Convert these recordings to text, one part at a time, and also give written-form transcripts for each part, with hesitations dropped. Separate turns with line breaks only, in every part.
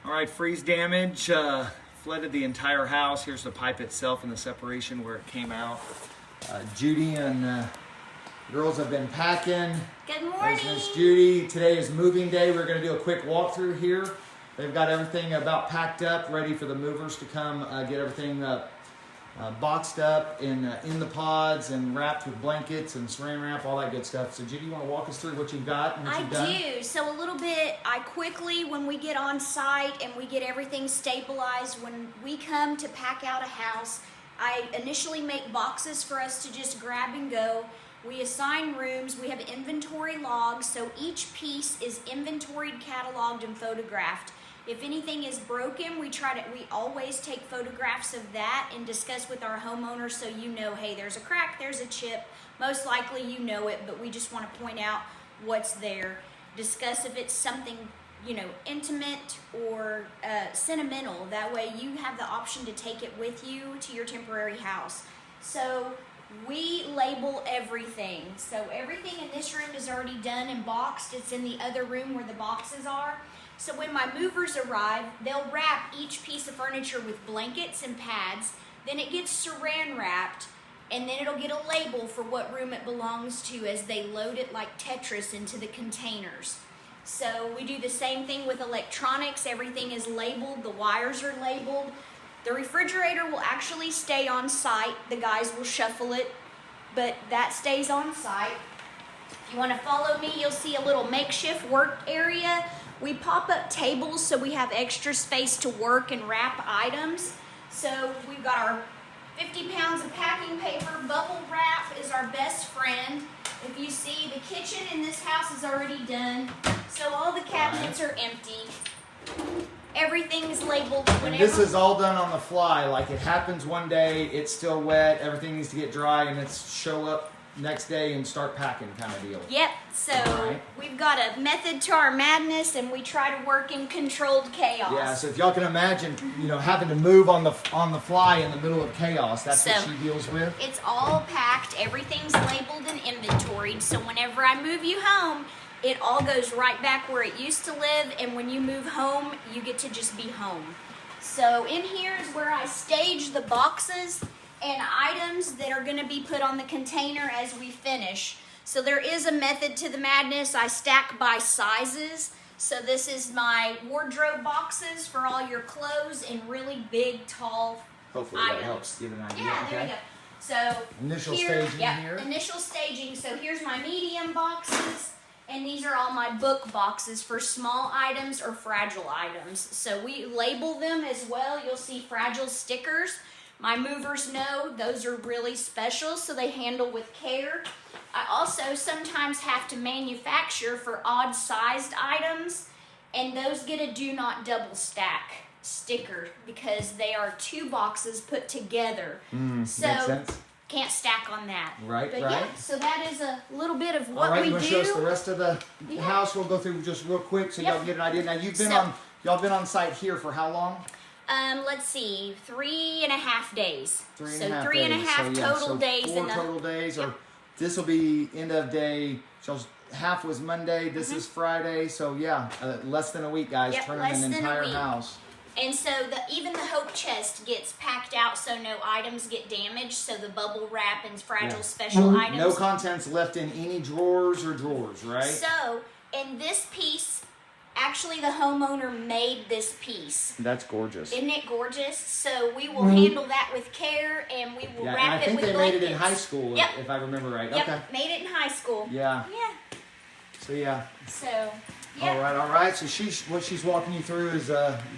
All right, freeze damage flooded the entire house. Here's the pipe itself and the separation where it came out. Judy and girls have been packing.
Good morning.
There's Miss Judy. Today is moving day. We're going to do a quick walkthrough here. They've got everything about packed up, ready for the movers to come get everything boxed up in the pods and wrapped with blankets and saran wrap, all that good stuff. So Judy, you want to walk us through what you've got and what you've done?
I do. So a little bit, I quickly, when we get on site and we get everything stabilized, when we come to pack out a house, I initially make boxes for us to just grab and go. We assign rooms, we have inventory logs, so each piece is inventoried, cataloged, and photographed. If anything is broken, we always take photographs of that and discuss with our homeowner so you know, hey, there's a crack, there's a chip. Most likely you know it, but we just want to point out what's there. Discuss if it's something, you know, intimate or sentimental. That way you have the option to take it with you to your temporary house. So we label everything. So everything in this room is already done and boxed. It's in the other room where the boxes are. So when my movers arrive, they'll wrap each piece of furniture with blankets and pads. Then it gets saran wrapped, and then it'll get a label for what room it belongs to as they load it like Tetris into the containers. So we do the same thing with electronics. Everything is labeled. The wires are labeled. The refrigerator will actually stay on site. The guys will shuffle it, but that stays on site. If you want to follow me, you'll see a little makeshift work area. We pop up tables so we have extra space to work and wrap items. So we've got our 50 pounds of packing paper. Bubble wrap is our best friend. If you see, the kitchen in this house is already done. So all the cabinets are empty. Everything is labeled whenever.
And this is all done on the fly. Like it happens one day, it's still wet, everything needs to get dry, and it's show up next day and start packing kind of deal.
Yep, so we've got a method to our madness, and we try to work in controlled chaos.
Yeah, so if y'all can imagine, you know, having to move on the fly in the middle of chaos, that's what she deals with.
It's all packed, everything's labeled and inventoried, so whenever I move you home, it all goes right back where it used to live, and when you move home, you get to just be home. So in here is where I stage the boxes and items that are going to be put on the container as we finish. So there is a method to the madness. I stack by sizes. So this is my wardrobe boxes for all your clothes in really big, tall
Hopefully
items.
that helps give an idea.
Yeah, there we go. So
initial
here,
staging here.
Initial staging. So here's my medium boxes. And these are all my book boxes for small items or fragile items. So we label them as well. You'll see fragile stickers. My movers know those are really special, so they handle with care. I also sometimes have to manufacture for odd-sized items, and those get a do not double stack sticker because they are two boxes put together. So
makes sense.
Can't stack on that.
Right,
but
right.
Yeah, so that is a little bit of what
All right,
we
you want
do.
to show us the rest of the house? We'll go through just real quick so y'all get an idea. Now y'all been on site here for how long?
Let's see, 3.5 days.
3.5
so 3.5 total days.
4 total days. Or this will be end of day. So half was Monday. This is Friday. So yeah, less than a week, guys.
Yep,
turning
less
an
than a
entire
week.
house.
And so even the hope chest gets packed out so no items get damaged. So the bubble wrap and fragile special items.
No contents left in any drawers or drawers, right?
So in this piece, actually the homeowner made this piece.
That's gorgeous.
Isn't it gorgeous? So we will handle that with care, and we will wrap it with blankets.
I think they made it in high school, if I remember right.
Yep,
okay.
made it in high school.
Yeah.
Yeah.
So yeah.
So. Yeah.
All right. So what she's walking you through is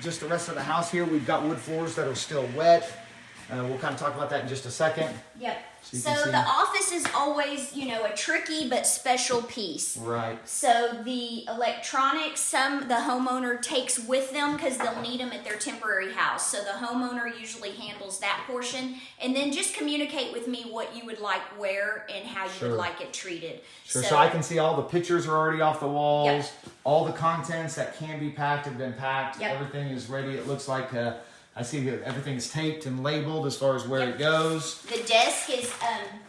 just the rest of the house here. We've got wood floors that are still wet. We'll kind of talk about that in just a second.
Yep. So the office is always, you know, a tricky but special piece.
Right.
So the electronics, the homeowner takes with them because they'll need them at their temporary house. So the homeowner usually handles that portion, and then just communicate with me what you would like where and how you would like it treated.
Sure. So I can see all the pictures are already off the walls. Yep. All the contents that can be packed have been packed. Yep. Everything is ready. It looks like I see that everything's taped and labeled as far as where it goes.
The desk is,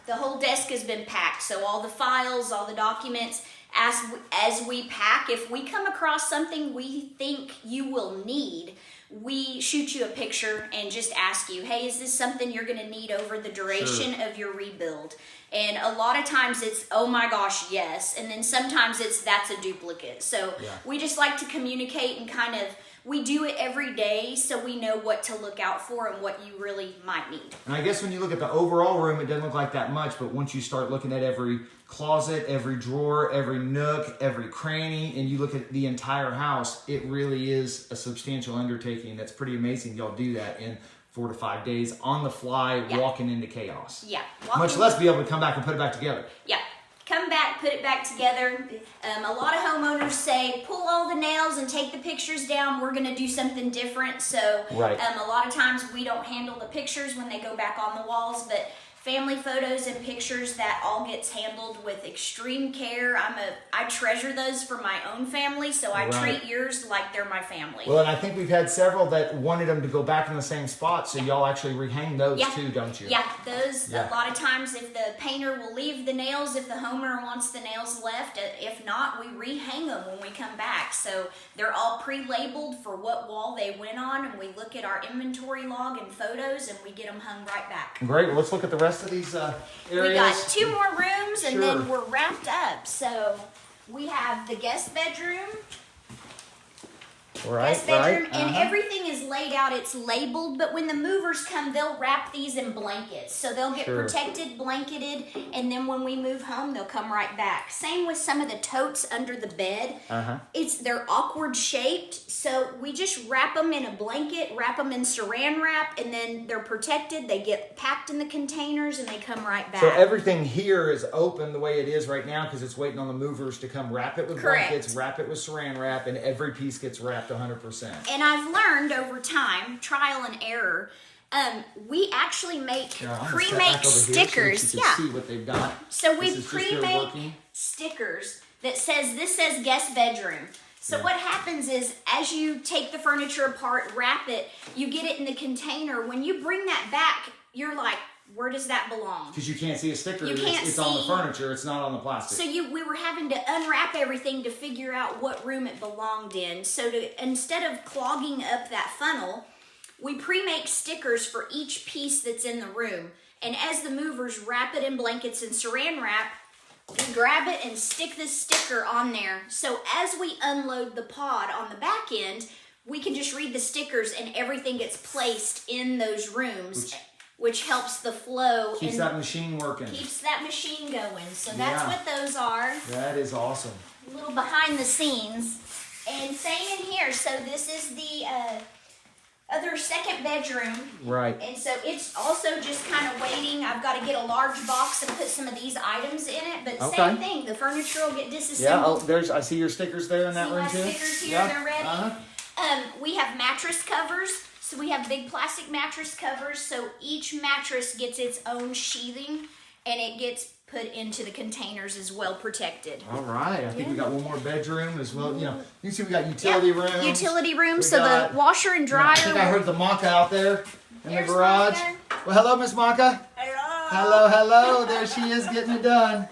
the whole desk has been packed. So all the files, all the documents, as we pack, if we come across something we think you will need, we shoot you a picture and just ask you, hey, is this something you're going to need over the duration of your rebuild? And a lot of times it's, oh my gosh, yes. And then sometimes it's, that's a duplicate. So we just like to communicate and kind of, we do it every day so we know what to look out for and what you really might need.
And I guess when you look at the overall room, it doesn't look like that much, but once you start looking at every closet, every drawer, every nook, every cranny, and you look at the entire house, it really is a substantial undertaking. That's pretty amazing. Y'all do that in 4 to 5 days on the fly, walking into chaos.
Yeah.
Much less be able to come back and put it back together.
Yeah. Come back, put it back together. A lot of homeowners say, pull all the nails and take the pictures down. We're going to do something different. So a lot of times we don't handle the pictures when they go back on the walls, but family photos and pictures, that all gets handled with extreme care. I treasure those for my own family, so I treat yours like they're my family.
Well, and I think we've had several that wanted them to go back in the same spot, so y'all actually rehang those too, don't you?
Yeah, those, a lot of times if the painter will leave the nails, if the homeowner wants the nails left, if not, we rehang them when we come back. So they're all pre-labeled for what wall they went on, and we look at our inventory log and photos, and we get them hung right back.
Great, well, let's look at the rest of these areas.
We got 2 more rooms and then we're wrapped up. So we have the guest bedroom. And everything is laid out. It's labeled, but when the movers come, they'll wrap these in blankets. So they'll get protected, blanketed, and then when we move home, they'll come right back. Same with some of the totes under the bed. They're awkward shaped, so we just wrap them in a blanket, wrap them in saran wrap, and then they're protected. They get packed in the containers, and they come right back.
So everything here is open the way it is right now because it's waiting on the movers to come wrap it with blankets, wrap it with saran wrap, and every piece gets wrapped 100%.
And I've learned over time, trial and error, we actually make pre-make stickers.
So you can see what they've got.
So we pre-make stickers that says guest bedroom. So what happens is, as you take the furniture apart, wrap it, you get it in the container. When you bring that back, you're like, where does that belong? Because
you can't see a sticker. It's on the furniture. It's not on the plastic.
So we were having to unwrap everything to figure out what room it belonged in. So instead of clogging up that funnel, we pre-make stickers for each piece that's in the room. And as the movers wrap it in blankets and saran wrap, we grab it and stick this sticker on there. So as we unload the pod on the back end, we can just read the stickers and everything gets placed in those rooms. Which helps the flow.
Keeps that machine working.
Keeps that machine going. So that's what those are.
That is awesome.
A little behind the scenes. And same in here. So this is the other second bedroom.
Right.
And so it's also just kind of waiting. I've got to get a large box and put some of these items in it. But same thing. The furniture will get disassembled.
Yeah, I see your stickers there in that room too.
Stickers here, they're ready. We have mattress covers. So we have big plastic mattress covers, so each mattress gets its own sheathing, and it gets put into the containers as well protected.
All right, I think we got one more bedroom as well. You know, you can see we got utility rooms.
Utility rooms, so the washer and dryer. I
think I heard the Maka out there in the garage. Well, hello, Miss Maka.
Hello.
Hello. There she is getting it done.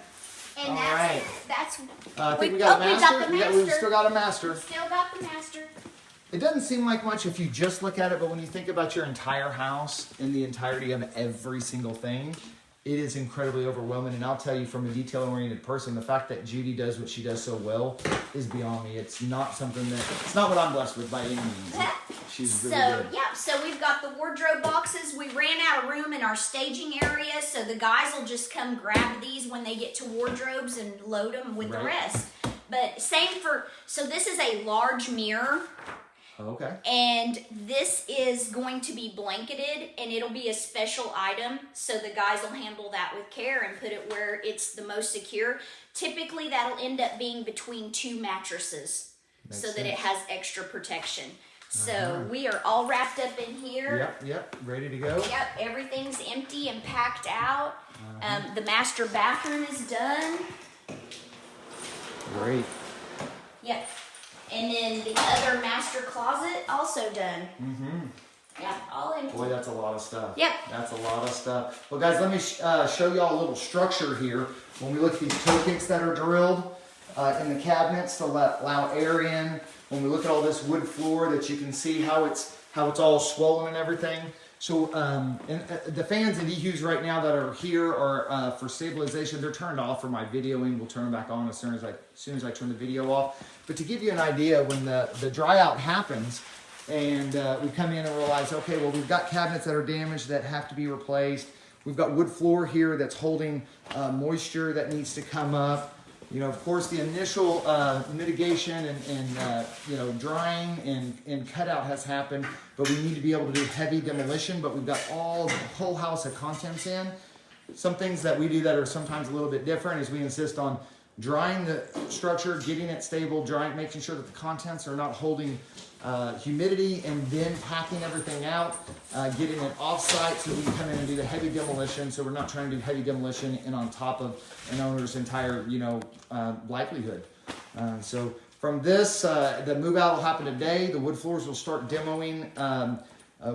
And that's
I think we got a master. We've still got a master.
Still got the master.
It doesn't seem like much if you just look at it, but when you think about your entire house and the entirety of every single thing, it is incredibly overwhelming. And I'll tell you, from a detail-oriented person, the fact that Judy does what she does so well is beyond me. It's not something it's not what I'm blessed with by any means. She's really good.
So we've got the wardrobe boxes. We ran out of room in our staging area, so the guys will just come grab these when they get to wardrobes and load them with the rest. But so this is a large mirror.
Okay.
And this is going to be blanketed, and it'll be a special item, so the guys will handle that with care and put it where it's the most secure. Typically, that'll end up being between 2 mattresses, so that it has extra protection. So we are all wrapped up in here.
Yep, ready to go.
Yep, everything's empty and packed out. The master bathroom is done.
Great.
Yep. And then the other master closet also done. Yeah, all empty.
Boy, that's a lot of stuff.
Yep.
That's a lot of stuff. Well, guys, let me show y'all a little structure here. When we look at these toe kicks that are drilled, in the cabinets to allow air in. When we look at all this wood floor, that you can see how it's all swollen and everything. So the fans and EHUs right now that are here are for stabilization. They're turned off for my videoing. We'll turn them back on as soon as I turn the video off. But to give you an idea, when the dry out happens and we come in and realize, okay, well, we've got cabinets that are damaged that have to be replaced. We've got wood floor here that's holding moisture that needs to come up. You know, of course, the initial mitigation and drying and cutout has happened, but we need to be able to do heavy demolition. But we've got the whole house of contents in. Some things that we do that are sometimes a little bit different is we insist on drying the structure, getting it stable, drying, making sure that the contents are not holding humidity, and then packing everything out, getting it off-site so we can come in and do the heavy demolition. So we're not trying to do heavy demolition and on top of an owner's entire, livelihood. So from this, the move out will happen today. The wood floors will start demoing.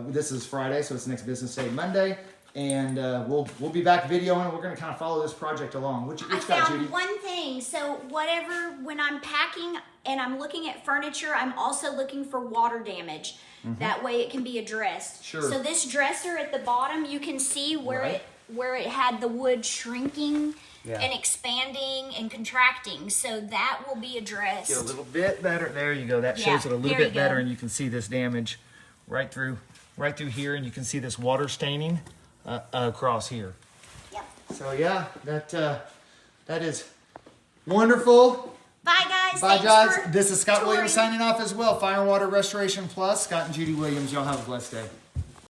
This is Friday, so it's next business day, Monday. And we'll be back videoing. We're going to kind of follow this project along. What you got, Judy?
I found one thing. So when I'm packing and I'm looking at furniture, I'm also looking for water damage. That way it can be addressed.
Sure.
So this dresser at the bottom, you can see where it had the wood shrinking and expanding and contracting. So that will be addressed.
Get a little bit better. There you go. That shows it a little bit better, and you can see this damage right through here, and you can see this water staining across here.
Yep.
So yeah, that is wonderful.
Bye guys.
Bye
Thanks
guys. This is Scott
touring.
Williams signing off as well. Fire and Water Restoration Plus. Scott and Judy Williams. Y'all have a blessed day.